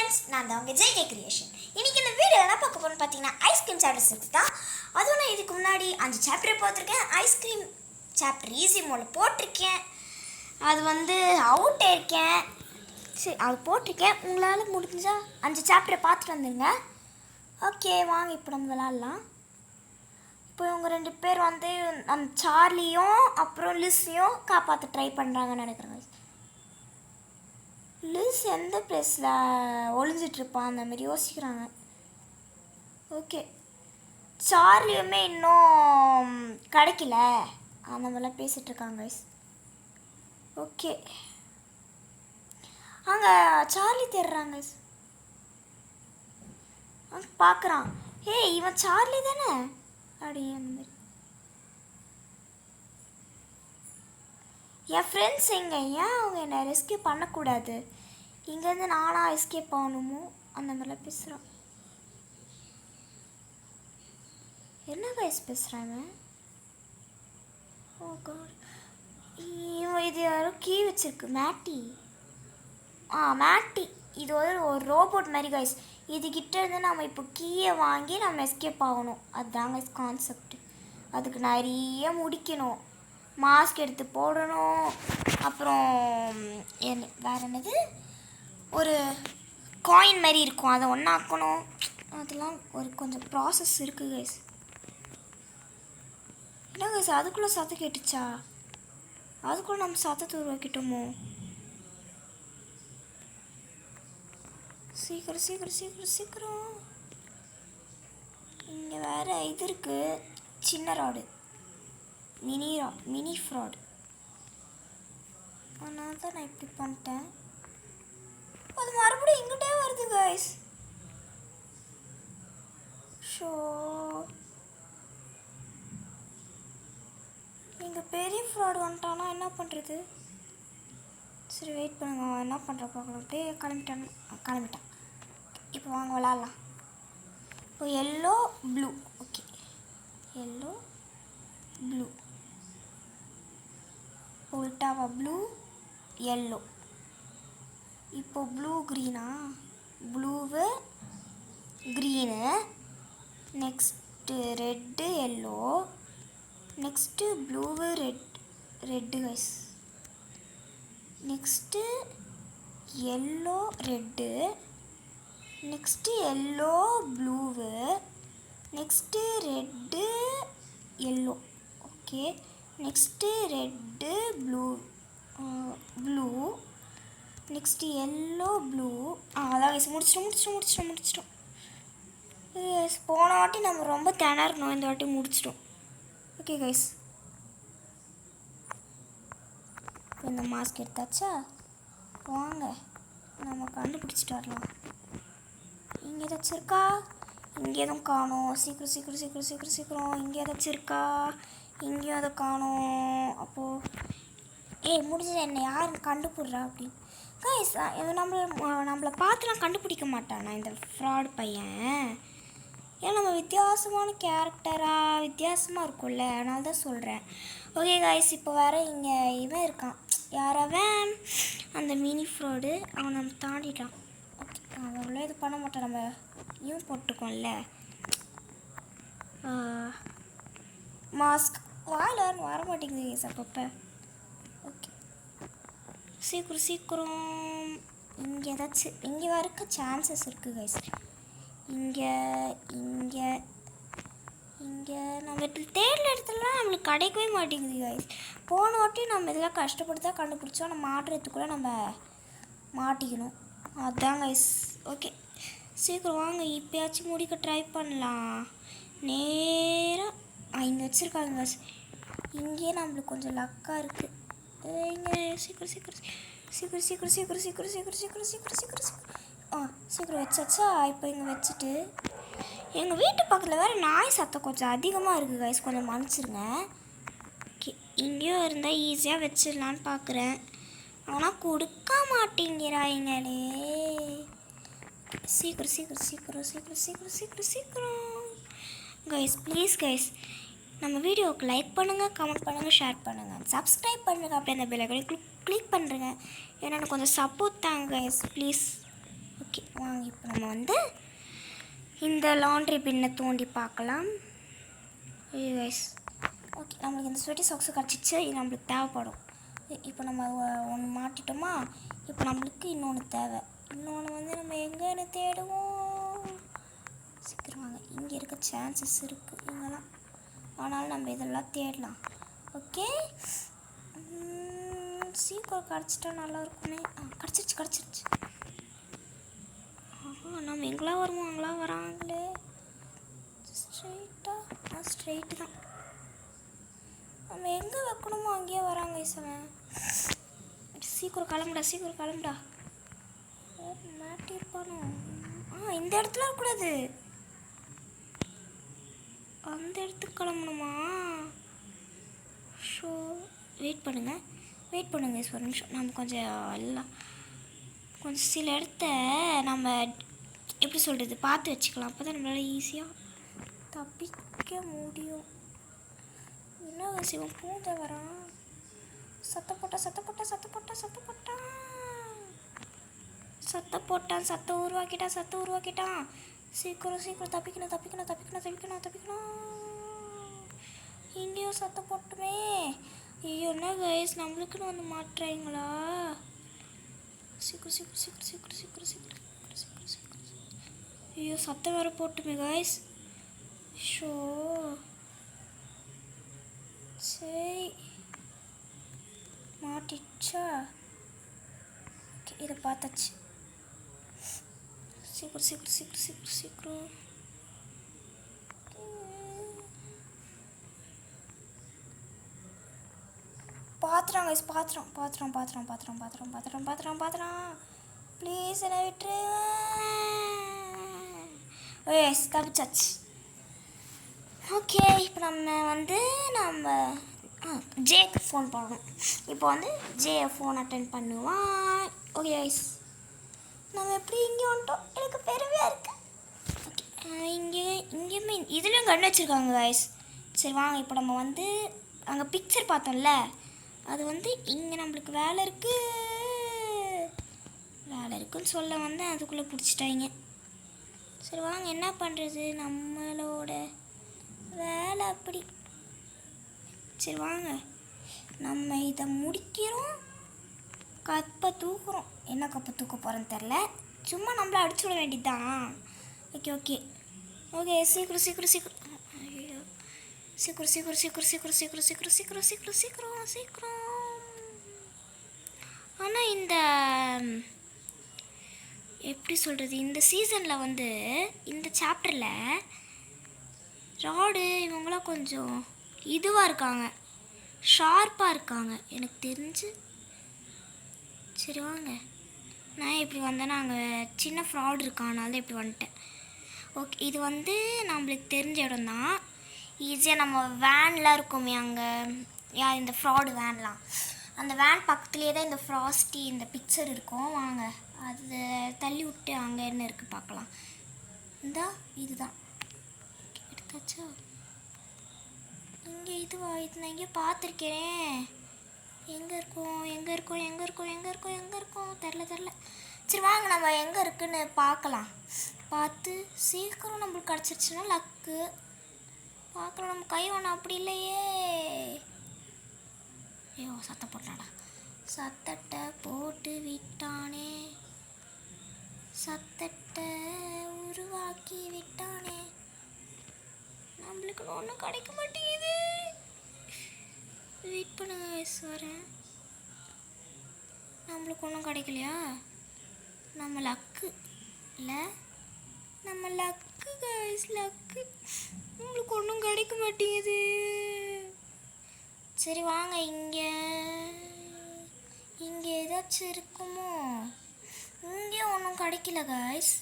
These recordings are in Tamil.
ஃப்ரெண்ட்ஸ், நான் தான் உங்கள் ஜேகே கிரியேஷன். இன்றைக்கி இந்த வீடியோ என்ன பார்க்க போகிறோன்னு பார்த்தீங்கன்னா ஐஸ்கிரீம் சாப்டர் 6 தான். அதுவும் நான் இதுக்கு முன்னாடி 5 சாப்டர் பார்த்துருக்கேன். ஐஸ்கிரீம் சாப்டர் ஈஸி மோடில் போட்டிருக்கேன். அது அவுட் ஆயிருக்கேன். சரி, அது போட்டிருக்கேன். உங்களால் முடிஞ்சால் 5 சாப்டரை பார்த்துட்டு வந்துடுங்க. ஓகே, வாங்க இப்போ நம்ம விளாட்லாம். இப்போ இவங்க 2 பேர் அந்த சார்லியும் அப்புறம் லிஸ்ஸையும் காப்பாற்ற ட்ரை பண்ணுறாங்கன்னு நினைக்கிறேங்க. லிஸ் எந்த பிளேஸில் ஒளிஞ்சிட்ருப்பான் அந்த மாதிரி யோசிக்கிறாங்க. ஓகே, சார்லியுமே இன்னும் கிடைக்கல அந்த மாதிரிலாம் பேசிகிட்ருக்காங்க. ஓகே, அங்கே சார்லி தேடுறாங்க. அங்கே பார்க்குறான். ஏய், இவன் சார்லி தானே அப்படி அந்த மாதிரி. என் ஃப்ரெண்ட்ஸ் எங்கே, ஏன் அவங்க என்னை ரெஸ்கியூ பண்ணக்கூடாது, இங்கேருந்து நானாக எஸ்கேப் ஆகணுமோ அந்த மாதிரிலாம் பேசுகிறான். என்ன கைஸ் பேசுகிறாங்க? ஓ காட், இது யாரோ கீ வச்சிருக்கு. மேட்டி. மேட்டி இது ஒரு ரோபோட் மாதிரி கைஸ். இதுகிட்ட இருந்து நம்ம இப்போ கீயை வாங்கி நம்ம எஸ்கேப் ஆகணும். அதுதான் கைஸ் கான்செப்ட். அதுக்கு நிறைய முடிக்கணும், மாஸ்க் எடுத்து போடணும், அப்புறம் வேறு என்னது, ஒரு காயின் மாதிரி இருக்கும், அதை ஒன்றாக்கணும். அதெல்லாம் கொஞ்சம் ப்ராசஸ் இருக்குது கைஸ். என்ன கைஸ், அதுக்குள்ளே சத்தம் கேட்டுச்சா? அதுக்குள்ளே நம்ம சத்தத்தை உருவாக்கிட்டோமோ? சீக்கிரம் சீக்கிரம் சீக்கிரம் சீக்கிரம். இங்கே வேறு இது இருக்குது, சின்ன ராடு, மினி ஃப்ராட். அதனால தான் நான் இப்படி பண்ணிட்டேன். அது மறுபடியும் இங்கிட்டே வருது கைஸ். ஷோ, இங்கே பெரிய ஃப்ராட் வந்துட்டானா என்ன பண்ணுறது? சரி வெயிட் பண்ணுங்க, அவன் என்ன பண்ணுற பார்க்கலாம். அப்படியே கிளம்பிட்டான். இப்போ வாங்க விளாட்லாம். இப்போ yellow blue. Okay, yellow blue, உல்டாவா ப்ளூ எல்லோ. இப்போ ப்ளூ க்ரீனா, blue green, next red yellow, next blue red guys, next yellow red, next yellow blue, next red yellow. Okay, next red blue, next yellow blue. அதான் கைஸ், முடிச்சிட்டோம். போன வாட்டி நம்ம ரொம்ப திணறணும், இந்த வாட்டி முடிச்சிட்டோம். ஓகே கைஸ், இந்த மாஸ்க் எடுத்தாச்சா? வாங்க நம்ம கண்டுபிடிச்சிட்டு வரலாம். இங்கே ஏதாச்சும் இருக்கா? இங்கே எதுவும் காணும். சீக்கிரம். இங்கே ஏதாச்சும் இருக்கா? இங்கேயும் அதை காணும். அப்போது முடிஞ்சது, என்ன யார் கண்டுபிடுறா அப்படின்னு கைஸ். நம்மளை பார்த்துலாம் கண்டுபிடிக்க மாட்டானா இந்த ஃப்ராட் பையன்? ஏன்னா நம்ம வித்தியாசமான கேரக்டராக வித்தியாசமாக இருக்கும்ல, அதனால தான் சொல்கிறேன். ஓகே கைஸ், இப்போ வேறு இங்கே இவன் இருக்கான். யாரவன்? அந்த மினி ஃப்ராடு. அவன் நம்ம தாண்டிட்டான். ஓகே, அவன் அவ்வளோ இது பண்ண மாட்டான். நம்ம இவன் போட்டுக்கோம்ல மாஸ்க். வாயில் வர மாட்டேங்குது கைஸ் அப்பப்போ. ஓகே, சீக்கிரம். இங்கே ஏதாச்சும் இங்கே இருக்க சான்சஸ் இருக்குது கைஸ். இங்கே நம்ம தேடுற இடத்துலலாம் நம்மளுக்கு கிடைக்கவே மாட்டேங்குது கைஸ். போன வாட்டி நம்ம இதெல்லாம் கஷ்டப்பட்டு தான் கண்டுபிடிச்சோம். நம்ம மாட்டுறதுக்குள்ளே நம்ம மாட்டிக்கணும். அதுதான் கைஸ். ஓகே, சீக்கிரம் வாங்க, இப்போயாச்சும் முடிக்க ட்ரை பண்ணலாம். நேராக இங்கே வச்சுருக்காங்க கைஸ். இங்கேயே நம்மளுக்கு கொஞ்சம் லக்காக இருக்குது. இங்கே சீக்கிரம் வச்சாச்சா? இப்போ இங்கே வச்சுட்டு எங்கள் வீட்டு பக்கத்தில் வேறு நாய் சத்தம் கொஞ்சம் அதிகமாக இருக்குது கைஸ், கொஞ்சம் மன்னிச்சிருங்க. ஓகே, இங்கேயும் இருந்தால் ஈஸியாக வச்சிடலான்னு பார்க்குறேன், ஆனால் கொடுக்க மாட்டேங்கிறாங்களே. சீக்கிரம் கைஸ், ப்ளீஸ் கைஸ், நம்ம வீடியோவுக்கு லைக் பண்ணுங்கள், கமெண்ட் பண்ணுங்கள், ஷேர் பண்ணுங்கள், சப்ஸ்கிரைப் பண்ணுங்கள். அப்படியே அந்த பெல் ஐகானை கிளிக் பண்ணுறேங்க. ஏன்னா எனக்கு கொஞ்சம் சப்போர்ட் தாங்க கைஸ், ப்ளீஸ். ஓகே. வாங்க இப்போ நம்ம வந்து இந்த லாண்ட்ரி பின்னை தோண்டி பார்க்கலாம். கைஸ் ஓகே, நம்மளுக்கு இந்த ஸ்வெட்டி சாக்ஸு கிடச்சிச்சு. இது நம்மளுக்கு தேவைப்படும். இப்போ நம்ம ஒன்று மாட்டிட்டோமா, இப்போ நம்மளுக்கு இன்னொன்று தேவை. இன்னொன்று வந்து நம்ம எங்கேன்னு தேடுவோம். சீக்கிரம் வாங்க, இங்கே இருக்க சான்சஸ் இருக்குது இங்கெல்லாம். ஆனாலும் நம்ம இதெல்லாம் தேடலாம். ஓகே, சீக்கிரம் கிடச்சிட்டா நல்லா இருக்குமே. கிடச்சிருச்சு. நம்ம எங்கெல்லாம் வருவோம் அங்கெல்லாம் வராங்களே. ஸ்ட்ரெயிட்டு தான். நம்ம எங்கே வைக்கணுமோ அங்கேயே வராங்க ஈசவன். சீக்கிரம் கிளம்புடா. மாட்டிருப்பானோ? இந்த இடத்துல இருக்கக்கூடாது, அந்த இடத்துக்கு கிளம்பணுமா? ஷோ வெயிட் பண்ணுங்கள் ஒரு நிமிஷம். நம்ம கொஞ்சம் சில இடத்த நம்ம எப்படி சொல்கிறது பார்த்து வச்சுக்கலாம். அப்போ தான் நம்மளால் ஈஸியாக தப்பிக்க முடியும். என்ன சிவன் பூந்த வரான். சத்தம் போட்டான். சத்தம் உருவாக்கிட்டான். சீக்கிரம் தப்பிக்கணும். இங்கேயும் சத்தம் போட்டுமே. ஐயோ, என்ன கைஸ் நம்மளுக்குன்னு வந்து மாட்டுறீங்களா? சீக்கிரம். ஐயோ, சத்தம் வேறு போட்டுமே கைஸ். ஷோ சரி, மாட்டிச்சா? ஓகே, இதை பார்த்தாச்சு. சீக்கிரம். பாத்திரம் கைஸ், பாத்திரம். ப்ளீஸ் என்ன விட்டுரு. எஸ், தப்பிச்சாச்சு. ஓகே, இப்போ நம்ம ஜேக்கு ஃபோன் பண்ணணும். இப்போ வந்து ஜே ஃபோன் அட்டென்ட் பண்ணுவான். ஓகே கைஸ், நம்ம எப்படி இங்கே வந்துட்டோம், எனக்கு பெருமையாக இருக்கு. ஓகே, இங்கேயுமே இதுலேயும் கன் வச்சுருக்காங்க கைஸ். சரி வாங்க, இப்போ நம்ம வந்து அங்கே பிக்சர் பார்த்தோம்ல, அது வந்து இங்கே நம்மளுக்கு வேலை இருக்குன்னு சொல்ல வந்து அதுக்குள்ளே பிடிச்சிட்டாங்க. சரி வாங்க, என்ன பண்ணுறது, நம்மளோட வேலை அப்படி. சரி வாங்க, நம்ம இதை முடிக்கிறோம். கப்பை தூக்குறோம். என்ன கப்பை தூக்க போகிறோன்னு தெரில, சும்மா நம்மள அடிச்சு விட வேண்டியதுதான். ஓகே. சீக்கிரம். ஐயோ, சீக்கிரம். ஆனால் இந்த எப்படி சொல்கிறது, இந்த சீசனில் வந்து இந்த சாப்டரில் ராடு இவங்களாம் கொஞ்சம் இதுவாக இருக்காங்க, ஷார்ப்பாக இருக்காங்க எனக்கு தெரிஞ்சு. சரி வாங்க, நான் இப்படி வந்தேன்னா அங்கே சின்ன ஃப்ராட் இருக்கானால தான் இப்படி வந்துட்டேன். ஓகே, இது வந்து நம்மளுக்கு தெரிஞ்ச இடம் தான். ஈஸியாக நம்ம வேன்லாம் இருக்குமே அங்கே, இந்த ஃப்ராடு வேன்லாம், அந்த வேன் பக்கத்துலேயே தான் இந்த ஃப்ராஸ்டி இந்த பிக்சர் இருக்கும். வாங்க, அது தள்ளி விட்டு அங்கே என்ன இருக்குது பார்க்கலாம். இதுதான் எடுத்தாச்சா? இங்கே இது நான் இங்கே பார்த்துருக்கேன். எங்கே இருக்கும் தெரில. சரி வாங்க, நம்ம எங்கே இருக்குன்னு பார்க்கலாம். பார்த்து சீக்கிரம் நம்மளுக்கு கிடச்சிருச்சுன்னா லக்கு. பார்க்கலாம், நம்ம கை ஒன்று அப்படி இல்லையே. ஐயோ, சத்தத்தை போட்டு விட்டானே, சத்தத்தை உருவாக்கி விட்டானே. நம்மளுக்கு ஒன்றும் கிடைக்க மாட்டேங்குது. வெயிட் பண்ணுங்க வயசு வரேன். நம்மளுக்கு ஒன்றும் கிடைக்கலையா? நம்ம லக்கு இல்லை, நம்ம லக்கு கைஸ், லக்கு. நம்மளுக்கு ஒன்றும் கிடைக்க மாட்டேங்குது. சரி வாங்க, இங்கே ஏதாச்சும் இருக்குமோ? இங்கே ஒன்றும் கிடைக்கல கைஸ்.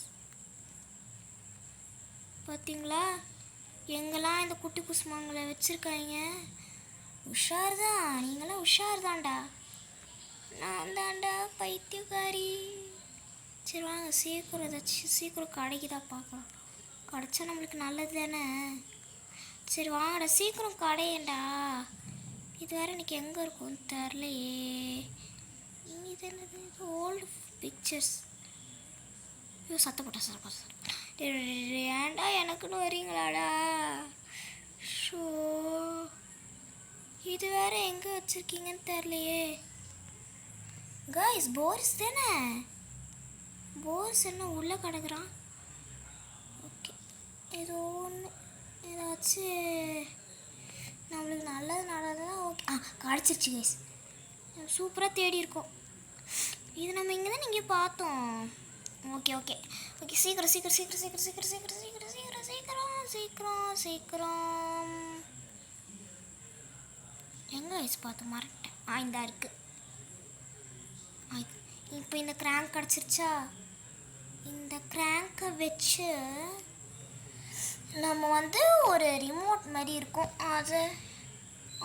பார்த்தீங்களா, எங்கெல்லாம் இந்த குட்டி குசுமாங்களை வச்சுருக்காங்க. உஷார் தான், நீங்களாம் உஷார் தான்டா. நான் தான்டா பைத்தியக்காரி. சரி வாங்க, சீக்கிரம் கிடைக்குதா பார்க்கலாம். கிடச்சா நம்மளுக்கு நல்லது தானே. சரி வாங்கடா, சீக்கிரம் கடையேண்டா. இது வேறு எனக்கு எங்கே இருக்கும்னு தெரிலையே. இது என்னது, ஓல்டு பிக்சர்ஸ். ஐயோ சத்தம் போட்டேன். ஏன்டா எனக்குன்னு வரீங்களாடா? ஷோ, இது வேற எங்கே வச்சுருக்கீங்கன்னு தெரிலையே. கைஸ், போரிஸ் தானே? போரிஸ் என்ன உள்ளே கிடக்குறான்? ஓகே, ஏதோ ஒன்று ஏதாச்சும் நம்மளுக்கு நல்லது நடந்ததுதான். ஓகே, கிடச்சிருச்சு கைஸ். சூப்பராக தேடி இருக்கோம். இது நம்ம இங்கே தான் நீங்கள் பார்த்தோம். ஓகே ஓகே ஓகே, சீக்கிரம் சீக்கிரம் சீக்கிரம் சீக்கிரம் சீக்கிரம் சீக்கிரம் சீக்கிரம் சீக்கிரம் சீக்கிரம் சீக்கிரம் சீக்கிரம். எங்கே கைஸ் பார்த்து மறந்துட்டேன். இந்தா இருக்குது. இப்போ இந்த கிராங்க் கிடச்சிருச்சா? இந்த கிராங்கை வச்சு நம்ம வந்து ஒரு ரிமோட் மாதிரி இருக்கும், அதை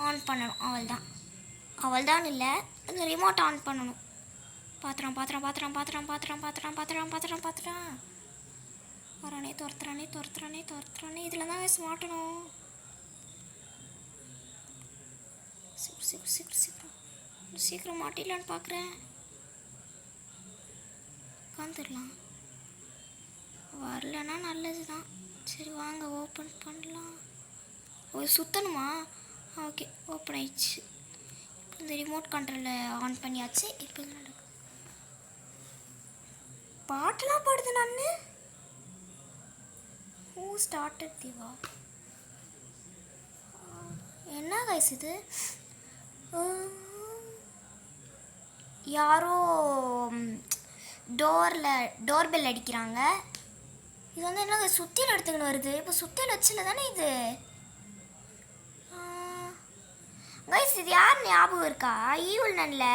ஆன் பண்ணணும். அவள்தான் இல்லை, அந்த ரிமோட் ஆன் பண்ணணும். பாத்திரம் வரானே, துரத்துறானே. இதில் தான் வயசு மாட்டணும். சீக்கிரம் மாட்டிடலான்னு பார்க்குறேன். உட்காந்துடலாம். வரலன்னா நல்லது தான். சரி வாங்க, ஓப்பன் பண்ணலாம். சுற்றணுமா? ஓகே, ஓப்பன் ஆயிடுச்சு. இப்போ இந்த ரிமோட் கண்ட்ரோலில் ஆன் பண்ணியாச்சு. இப்போ நடக்கும். பாட்டெல்லாம் பாடுது. நான் ஹூ ஸ்டார்டட் திவா? என்ன கைஸ் இது? யாரோ டோர் பெல் அடிக்கிறாங்க. இது வந்து என்ன சுத்தியில் எடுத்துக்கின்னு வருது. இப்போ சுத்தியில் வச்சுல தானே இது. கைஸ், இது யார் ஞாபகம் இருக்கா? ஈவில் நன்ல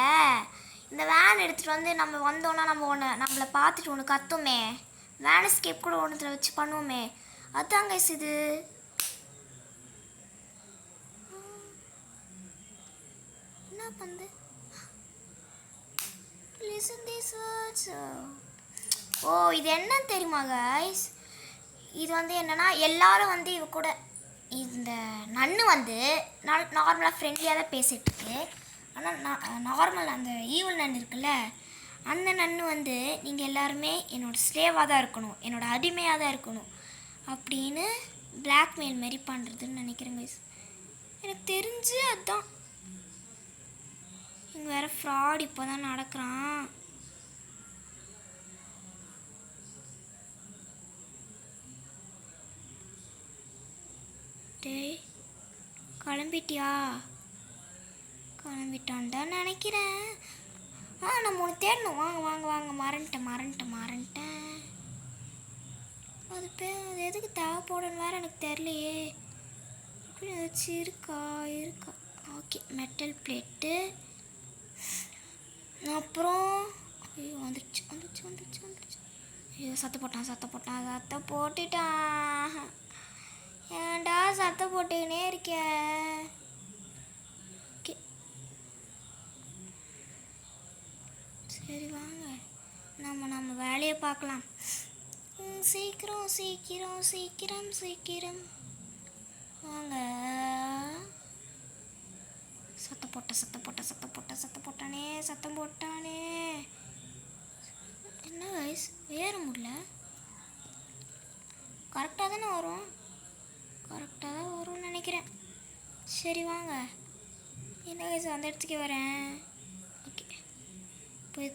இந்த வேன் எடுத்துகிட்டு வந்து நம்ம வந்தோன்னா நம்மளை பார்த்துட்டு ஒன்று கத்துமே, வேன் எஸ்கேப் கூட ஒன்றுத்தில் வச்சு பண்ணுவோமே, அதுதான் கைஸ் இது. என்ன பண்ணுது? Listen these words. ஓ, இது என்னன்னு தெரியுமா கைஸ்? இது வந்து என்னன்னா, எல்லாரும் வந்து இவ கூட இந்த நன்னு வந்து நார்மலாக ஃப்ரெண்ட்லியாக தான் பேசிகிட்டு இருக்கு. ஆனால் நார்மல் அந்த ஈவில் நன்னு இருக்குல்ல, அந்த நன்னு வந்து நீங்கள் எல்லாருமே என்னோடய ஸ்லேவாக தான் இருக்கணும், என்னோடய அடிமையாக தான் இருக்கணும் அப்படின்னு பிளாக்மெயில் மாரி பண்ணுறதுன்னு நினைக்கிறேன் கைஸ். எனக்கு தெரிஞ்சு அதுதான். இங்கே வேறு ஃப்ராட் இப்போ தான் நடக்கிறான். டேய், கிளம்பிட்டியா? கிளம்பிட்டான்டா நினைக்கிறேன். நம்ம ஒன்று தேடணும். வாங்க மறந்துட்டேன். அது எதுக்கு தேவைப்படணும் வேறு எனக்கு தெரியலையே. இப்படி ஏதாச்சும் இருக்கா? Okay, metal plate. அப்புறம் ஐயோ, வந்துடுச்சு. ஐயோ, சத்தம் போட்டுட்டான். ஏன்டா சத்தம் போட்டுக்கினே இருக்கேன்? ஓகே, சரி வாங்க, நம்ம வேலையை பார்க்கலாம். சீக்கிரம் வாங்க. சத்தம் போட்டானே. என்ன கைஸ், ஏற முடியல. கரெக்டாக தானே வரும். கரெக்டாக தான் வரும்னு நினைக்கிறேன். சரி வாங்க, என்ன கைஸ், அந்த இடத்துக்கு வரேன். ஓகே, போய்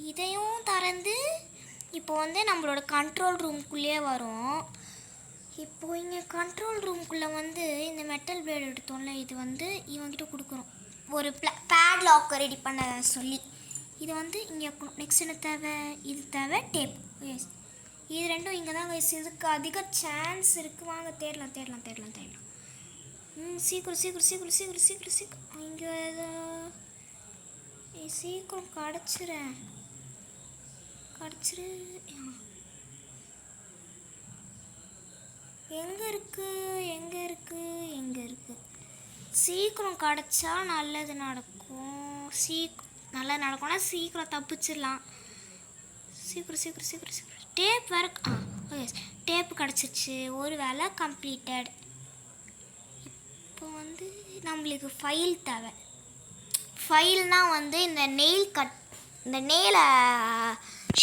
இதையும் திறந்து இப்போ வந்து நம்மளோட கண்ட்ரோல் ரூம்குள்ளேயே வரும். இப்போது இங்கே கண்ட்ரோல் ரூம்குள்ளே வந்து இந்த மெட்டல் பிளேட் எடுத்தோம்ல, இது வந்து இவங்கிட்ட கொடுக்குறோம். ஒரு பேட் லாக் ரெடி பண்ண சொல்லி இது வந்து இங்கே வைக்கணும். நெக்ஸ்ட் என்ன தேவை? இது தேவை, டேப். எஸ், இது ரெண்டும் இங்கே தான் கைஸ். இதுக்கு அதிக சான்ஸ் இருக்குது. வாங்க தேடலாம். சீக்கிரம். இங்கே சீக்கிரம் கிடச்சிரு. எங்கே இருக்கு? சீக்கிரம் கிடச்சா நல்லது நடக்கும். நல்லது நடக்கும்னா சீக்கிரம் தப்பிச்சிடலாம். சீக்கிரம். டேப் வேறு. எஸ், டேப்பு கிடச்சிருச்சு. ஒரு வேலை கம்ப்ளீட்டட். இப்போ வந்து நம்மளுக்கு ஃபைல் தேவை. ஃபைல்னால் வந்து இந்த நெயில் கட் இந்த நேல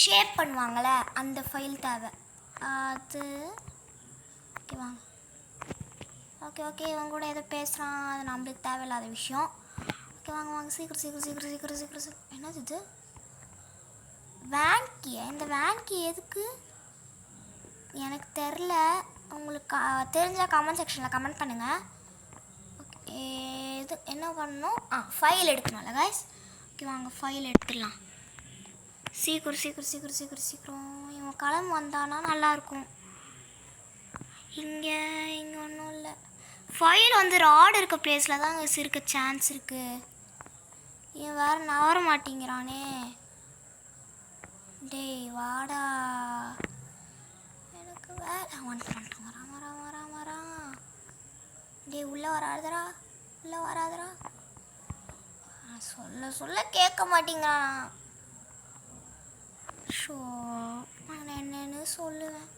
ஷேப் பண்ணுவாங்கள்ல அந்த ஃபைல் தேவை. அது ஓகே வாங்க. ஓகே இவங்க கூட ஏதோ பேசுகிறான், அது நம்மளுக்கு தேவையில்லாத விஷயம். ஓகே வாங்க சீக்கிரம். என்னது இது? Van key. இந்த வேன் கீ எதுக்கு எனக்கு தெரில. உங்களுக்கு தெரிஞ்சால் கமெண்ட் செக்ஷனில் கமெண்ட் பண்ணுங்கள். ஓகே இது என்ன பண்ணணும்? ஃபைல் எடுக்கணும்ல கைஸ். ஓகே வாங்க ஃபைல் எடுத்துடலாம். சீக்கிரம். இவன் கிளம்பு வந்தானா நல்லாயிருக்கும். இங்கே ஒன்றும் இல்லை. ஃபைல் வந்து ராட் இருக்க பிளேஸில் தான் இருக்க சான்ஸ் இருக்குது. இவன் வேறு நவர மாட்டேங்கிறானே. டேய் வாடா, எனக்கு வேலை வந்துட்டு வரான். டேய் உள்ளே வராதரா. சொல்ல கேட்க மாட்டேங்கிறான். ஷோ நான் என்னன்னு சொல்லுவேன்.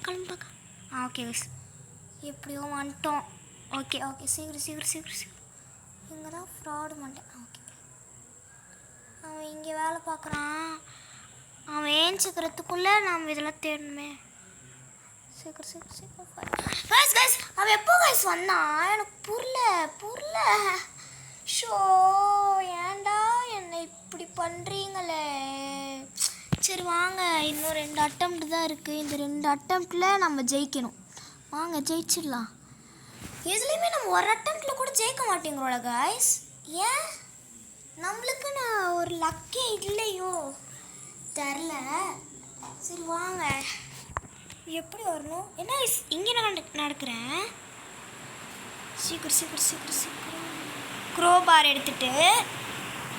கிளம்பு. ஓகே கைஸ் எப்படியோ வந்துட்டோம். ஓகே சீக்கிரம். இங்கே தான் ஃப்ராடு மாட்டேன். ஓகே அவன் இங்கே வேலை பார்க்குறான். அவன் ஏஞ்சிக்கிறதுக்குள்ளே நம்ம இதெல்லாம் தேடணுமே. சீக்கிரம். கைஸ் அவன் எப்போ கைஸ் வந்தான்? எனக்கு புரியல. ஷோ ஏன்டா என்னை இப்படி பண்ணுறீங்களே. சரி வாங்க, இன்னும் 2 அட்டம்ப்ட் தான் இருக்குது. இந்த 2 அட்டம்ப்டில் நம்ம ஜெயிக்கணும். வாங்க ஜெயிச்சிடலாம். எதுலேயுமே நம்ம ஒரு அட்டம்ப்டில் கூட ஜெயிக்க மாட்டேங்கிறோம்ல கைஸ். ஏன் நம்மளுக்குன்னு ஒரு லக்கே இல்லையோ தெரில. சரி வாங்க, எப்படி வரணும்? என்ன இங்கே நடக்கிறேன். சீக்கிரம். க்ரோபார் எடுத்துட்டு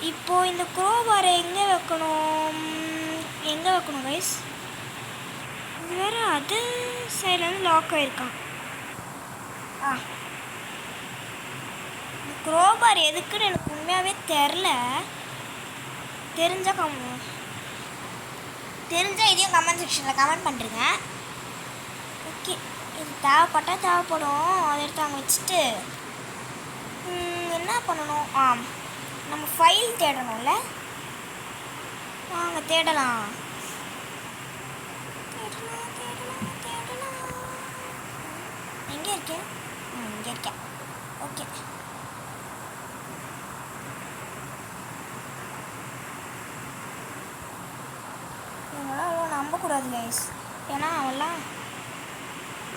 இப்போது இந்த க்ரோபாரை எங்கே வைக்கணும் கைஸ்? இது வேறு அது சைட்லேருந்து லாக் ஆகிருக்கான். இந்த க்ரோபார் எதுக்குன்னு எனக்கு உண்மையாகவே தெரிஞ்சால் இதையும் கமெண்ட் செக்ஷனில் கமெண்ட் பண்ணுறேங்க. ஓகே இது தேவைப்படும். அதை எடுத்து அங்கே வச்சுட்டு என்ன பண்ணணும்? நம்ம ஃபைல் தேடணும்ல. வாங்க தேடலாம். எங்கே இருக்கேன்? இங்கே இருக்கேன். ஓகே இவங்களாம் அவ்வளோ நம்பக்கூடாது கைஸ். ஏன்னா அவெல்லாம்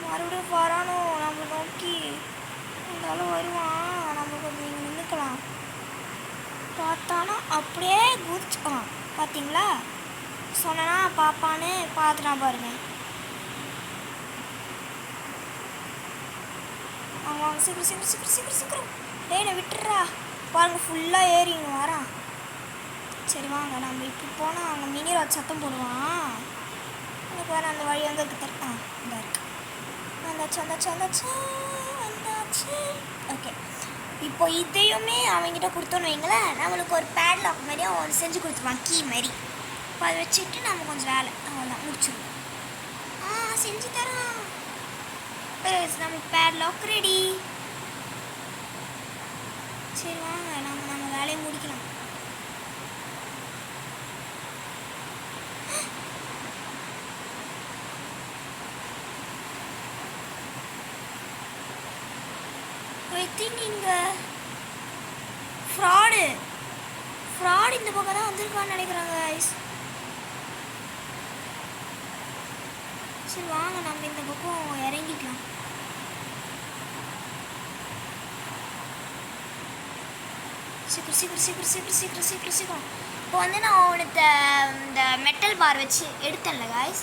மறுபடியும் வரானோ நம்ம நோக்கி. இருந்தாலும் வருவான். நம்ம கொஞ்சம் இங்கே நின்றுக்கலாம். பார்த்தானா அப்படியே குதிச்சுக்கலாம். பார்த்தீங்களா? சொன்னா பாப்பான்னு பார்த்துனா பாருங்க. வாங்க சீக்கிரம். டேய் நான் விட்டுறா. பாருங்க ஃபுல்லாக ஏறிங்க வரான். சரி வாங்க நம்ம இப்படி போனால் அங்கே மினி ராட் சத்தம் போடுவான். எனக்கு வேறு அந்த வழி அங்கே இருக்கு. இந்த இருக்கு. வந்தாச்சு. ஓகே இப்போ இதையுமே அவங்ககிட்ட கொடுத்தோன்னு வைங்களேன், நம்மளுக்கு ஒரு பேட்லாக் மாதிரி அவன் செஞ்சு கொடுத்துருவான், கீ மாதிரி. இப்போ அதை வச்சுட்டு நம்ம கொஞ்சம் வேலை அவ்வளோதான் முடிச்சிடுவோம். செஞ்சு தரோம். நம்ம பேட்லாக் ரெடி. சரி வாங்க நம்ம வேலையை முடிக்கலாம். இங்கே ஃப்ராடு இந்த பக்கம் தான் வந்திருக்கான்னு நினைக்கிறாங்க கைஸ். சரி வாங்க நம்ம இந்த பக்கம் இறங்கிக்கலாம். சீக்கிரம். இப்போ வந்து நான் உனக்கு இந்த மெட்டல் பார் வச்சு எடுத்தேன்ல கைஸ்,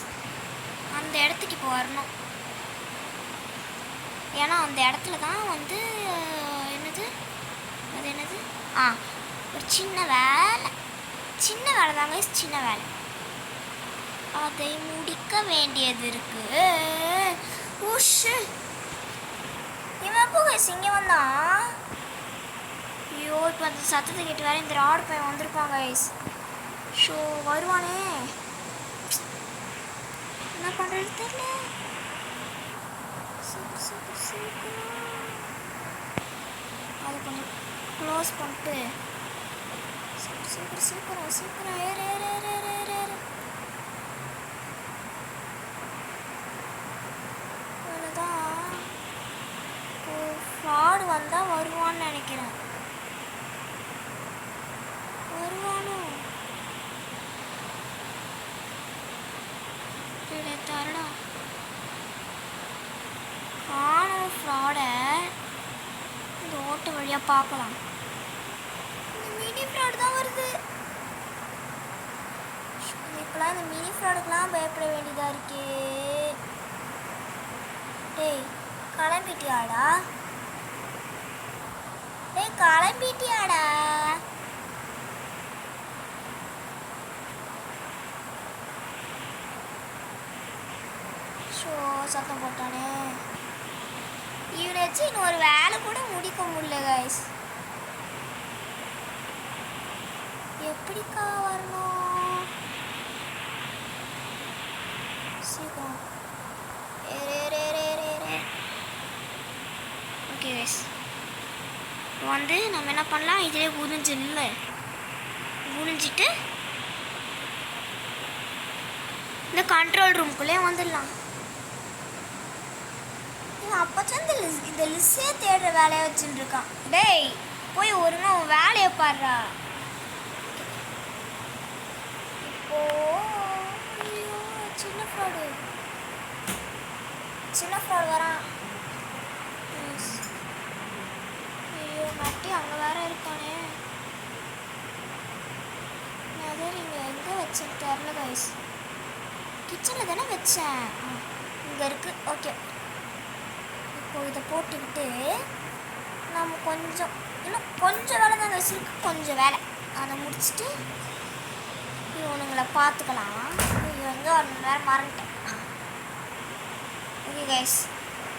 அந்த இடத்துக்கு இப்போ வரணும். ஏன்னா அந்த இடத்துல தான் வந்து என்னது ஒரு சின்ன வேலை தான் கைஸ். சின்ன வேலை அதை முடிக்க வேண்டியது இருக்கு. இவன் எப்போ கைஸ் இங்கே வந்தான்? ஐயோ இப்போ அந்த சத்தத்தை கேட்டு வேற இந்த ராடு பையன் வந்திருப்பாங்க கைஸ். ஷோ வருவானே, என்ன பண்ணுறது தெரியல. அது கொஞ்சம் க்ளோஸ் பண்ணிட்டு சீக்கிரம் சீக்கிரம் சீக்கிரம் ஏறு ஏறு ஏறு ஏறு ஏறு ஏறு. இவ்வளோதான். ஃப்ராடு வந்தால் வருவான்னு நினைக்கிறேன். வருவானோ தரடா. காணும் ஃப்ராடை. இந்த ஓட்டு வழியாக பார்க்கலாம். இந்த மினி ஃப்ராடு தான் வருது. இப்போலாம் இந்த மினி ஃப்ராடுக்கெலாம் பயப்பட வேண்டியதாக இருக்கே. டேய் கிளம்பிட்டியாடா? டேய் கிளம்பிட்டியாடா? ஷோ சத்தம் போட்டானே. இவனை வச்சு இன்னொரு வேலை கூட முடிக்க முடியல கைஸ். எப்படிக்கா வரணும்? சீக்கிரம் ஓகே கைஸ். வந்து நம்ம என்ன பண்ணலாம், இதிலே குனிஞ்சிட்டு இந்த கண்ட்ரோல் ரூம்குள்ளே வந்துடலாம். அப்போதான் இந்த லிஸ்ஸே தேடுற வேலையை வச்சுட்டு இருக்கான். டேய் போய் ஒரு நாள் வேலையை பாடுறா. இப்போ ஐயோ சின்ன ஃப்ராடு வரான். ஐயோ மட்டி அங்கே வேற இருக்கானே. அதே நீங்கள் எங்கே வச்சேன்னு தெரில கைஸ். கிச்சனில் தானே வச்சேன். இங்கே இருக்குது. ஓகே இப்போ இதை போட்டுக்கிட்டு நம்ம இன்னும் கொஞ்சம் வேலை தான் வச்சுருக்கு. கொஞ்சம் வேலை அதை முடிச்சுட்டு இவனுங்களை பார்த்துக்கலாம். இவங்க ஒரு நேரம் மறந்துட்டேன். Okay guys.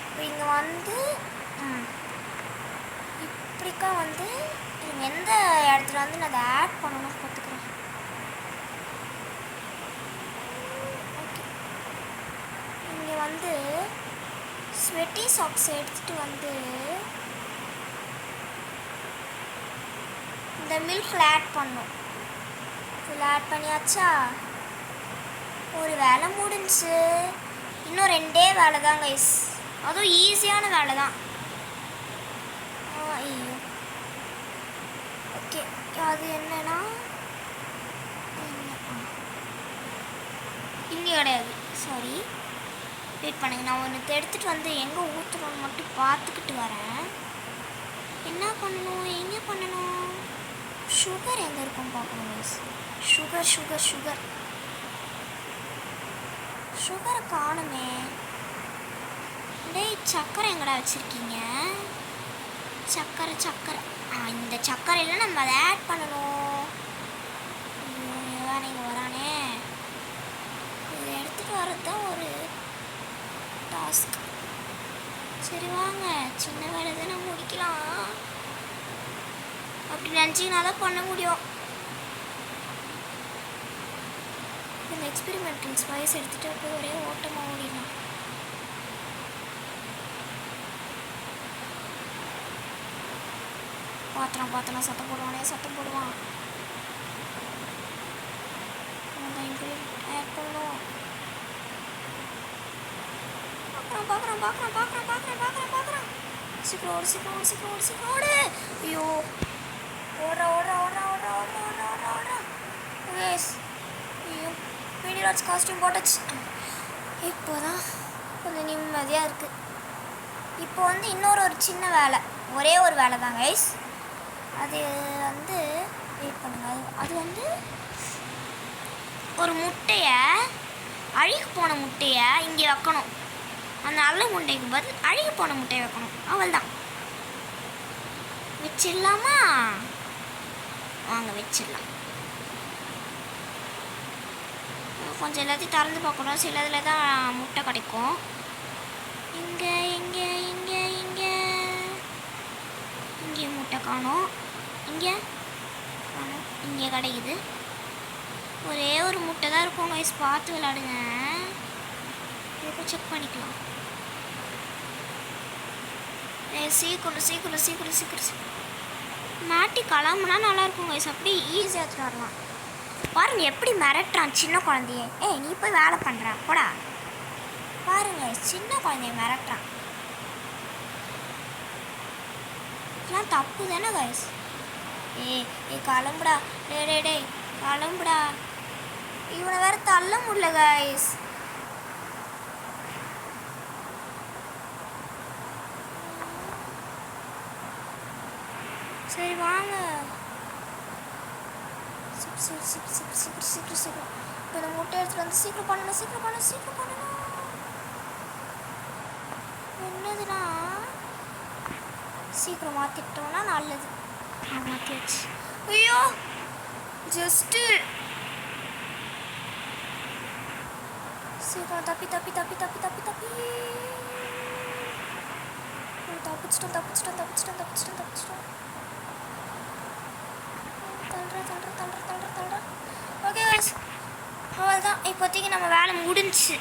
இப்போ இங்கே வந்து இப்படிக்கா வந்து இவங்க எந்த இடத்துல வந்து நான் அதை ஆட் பண்ணணும் பார்த்துக்கிறேன். ஓகே இங்கே வந்து ஸ்வெட்டி சாக்ஸ் எடுத்துகிட்டு வந்து இந்த மில்கில் ஆட் பண்ணும். இதில் ஆட் பண்ணியாச்சா? ஒரு வேலை முடிஞ்சு. இன்னும் 2 வேலை தான் கைஸ். அதுவும் ஈஸியான வேலை தான். ஐயோ ஓகே அது என்னன்னா இங்கே கிடையாது. சாரி வெயிட் பண்ணுங்க. நான் ஒன்று எடுத்துகிட்டு வந்து எங்கே ஊற்றணும்னு மட்டும் பார்த்துக்கிட்டு வரேன். என்ன பண்ணணும், எங்கே பண்ணணும்? சுகர் எங்கே இருக்குன்னு பார்க்கணும் கைஸ். சுகரை காணுமே. டேய் சக்கரை எங்கடா வச்சுருக்கீங்க? சக்கரை இந்த சக்கரையில் நம்ம அதை ஆட் பண்ணணும். நீங்கள் வரானே. இதை எடுத்துகிட்டு வர்றது தான் ஒரு டாஸ்க். சரி வாங்க சின்ன வேலை தானே முடிக்கலாம். அப்படி நினச்சிங்கன்னா தான் பண்ண முடியும். இந்த எக்ஸ்பெரிமெண்டல் ஸ்பைஸ் எடுத்துகிட்டு போய் ஒரே ஓட்டமாக ஓடிடலாம். பாத்திரம் சத்தம் போடுவான். ஆட் பண்ணுவோம். பார்க்குறேன். சீக்கிரம் ஓடு. ஐயோ ஓடுறா. ஐயோ மினிராஜ் காஸ்டியூம் போட்டாச்சு. இப்போதான் கொஞ்சம் நிம்மதியாக இருக்குது. இப்போ வந்து இன்னொரு சின்ன வேலை, ஒரே ஒரு வேலை தான் கைஸ். அது வந்து வெயிட் பண்ணுங்க. அது வந்து ஒரு முட்டையை, அழுகி போன முட்டையை இங்கே வைக்கணும். அந்த நல்ல முட்டைக்கு பதில் அழுகி போன முட்டையை வைக்கணும். அவள்தான். வச்சிடலாமா? வாங்க வச்சிடலாம். கொஞ்சம் எல்லாத்தையும் திறந்து பார்க்கணும். சில இதில் தான் முட்டை கிடைக்கும். இங்கே முட்டை காணும். இங்கே கிடைக்குது. ஒரே ஒரு முட்டை தான் இருக்கும் கைஸ். பார்த்து விளையாடுங்க. இப்போ செக் பண்ணிக்கலாம். சீக்கிரம் மாட்டி கிளம்புனா நல்லாயிருக்கும் கைஸ். அப்படி ஈஸியாக எடுத்துகிட்டு வரலாம். பாருங்க எப்படி மிரட்டுறான் சின்ன குழந்தைய. ஏய் நீ போய் வேலை பண்ணுற போடா. பாருங்க சின்ன குழந்தைய மிரட்டுறான். இதெல்லாம் தப்பு தானே கைஸ். ஏய் கிளம்புடா. டே கிளம்புடா. இவனை வேற தள்ள முடியல கைஸ். சரி வாங்க. சீக்கிரம் இப்போ இந்த முட்டை எடுத்துட்டு வந்து சீக்கிரம் பண்ணணும். என்னதுன்னா சீக்கிரம் மாற்றிட்டோம்னா நல்லது. மாற்றியாச்சு. ஐயோ ஜஸ்ட்டு சீக்கிரம் தப்பிச்சிட்டோம். தள்ளுறேன். ஓகே கைஸ், அவ்வளோதான். இப்போதைக்கு நம்ம வேலை முடிஞ்சிச்சு.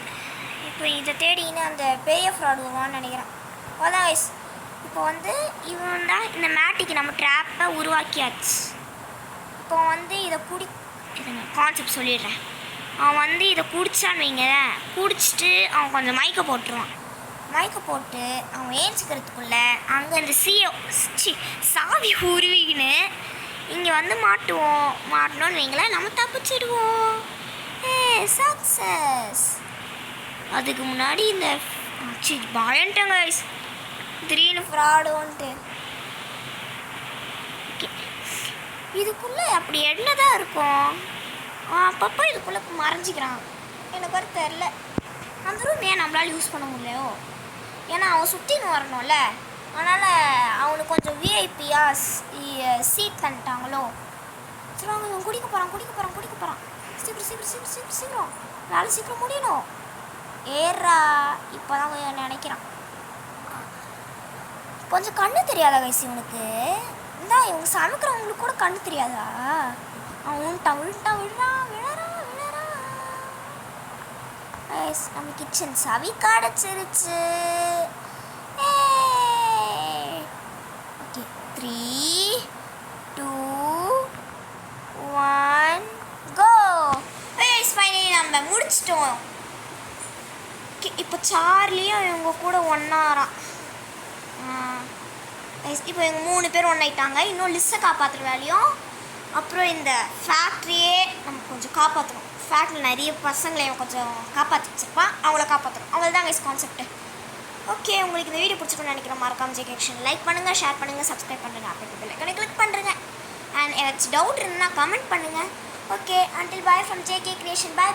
இப்போ இதை தேடின்னு அந்த பெரிய ஃப்ராட் வருவான்னு நினைக்கிறேன். அவ்வளோதான் கைஸ். இப்போ வந்து இவன் தான் இந்த மேட்டிக்கு நம்ம ட்ராப்பை உருவாக்கியாச்சு. இப்போ வந்து இதை கான்செப்ட் சொல்லிடுறேன். அவன் வந்து இதை குடிச்சான்னு வைங்க. குடிச்சிட்டு அவன் கொஞ்சம் மயக்க போட்டு அவன் ஏஞ்சிக்கிறதுக்குள்ள அங்கே இந்த சாவி உருவிக்கின்னு இங்கே வந்து மாட்டணும்னு வைங்களேன். நம்ம தப்பிச்சிடுவோம். சக்ஸஸ். அதுக்கு முன்னாடி இந்த பயன்ட்டேங்க திடீர்னு ஃப்ராடுன்ட்டு. ஓகே, இதுக்குள்ளே அப்படி என்னதான் இருக்கும்? அப்பப்போ இதுக்குள்ளே மறைஞ்சிக்கிறான். எனக்கு வர தெரில. அந்த ரூம் ஏன் நம்மளால் யூஸ் பண்ண முடியலையோ? ஏன்னா அவன் சுற்றின்னு வரணும்ல. அதனால் அவனுக்கு கொஞ்சம் விஐபியாக சீட் பண்ணிட்டாங்களோ. சரி அவங்க இவன் குடிக்க போகிறான். சீக்கிரம் வேலை சீக்கிரம் முடியணும். ஏறா இப்போ தான் கொஞ்சம் நினைக்கிறான். கொஞ்சம் கண்ணு தெரியாதா கைஸ் இவனுக்கு? இந்தா இவங்க சமைக்கிறவங்களுக்கு கூட கண்ணு தெரியாதா? அவன் விழறான். நம்ம கிச்சன் சவி கிடச்சிருச்சு. ஓகே 3, 2, 1 கோ. ஃபைனலி நம்ம முடிச்சிட்டோம். இப்போ சார்லியும் இவங்க கூட ஒன்றாராம். இப்போ இவங்க 3 பேர் ஒன்றாயிட்டாங்க. இன்னும் லிஸ்ட்டை காப்பாற்றுற வேலையும், அப்புறம் இந்த ஃபேக்ட்ரியே நம்ம கொஞ்சம் காப்பாற்றணும். ஃபேக்ட்ரியில் நிறைய பசங்களை கொஞ்சம் காப்பாற்றி வச்சுருப்பான். அவங்கள காப்பாற்றணும். அவ்வளோதான் கைஸ் கான்செப்ட்டு. ஓகே, உங்களுக்கு இந்த வீடியோ பிடிச்சிக்கணும்னு நினைக்கிறேன். மறக்காம ஜேகே கிரியேஷன் லைக் பண்ணுங்கள், ஷேர் பண்ணுங்கள், சப்ஸ்கிரைப் பண்ணுங்கள், அப்படி பெல் ஐகானை கிளிக் பண்ணுறேங்க. அண்ட் ஏதாச்சும் டவுட் இருந்தால் கமெண்ட் பண்ணுங்கள். Okay, until bye from JK Creation. Bye.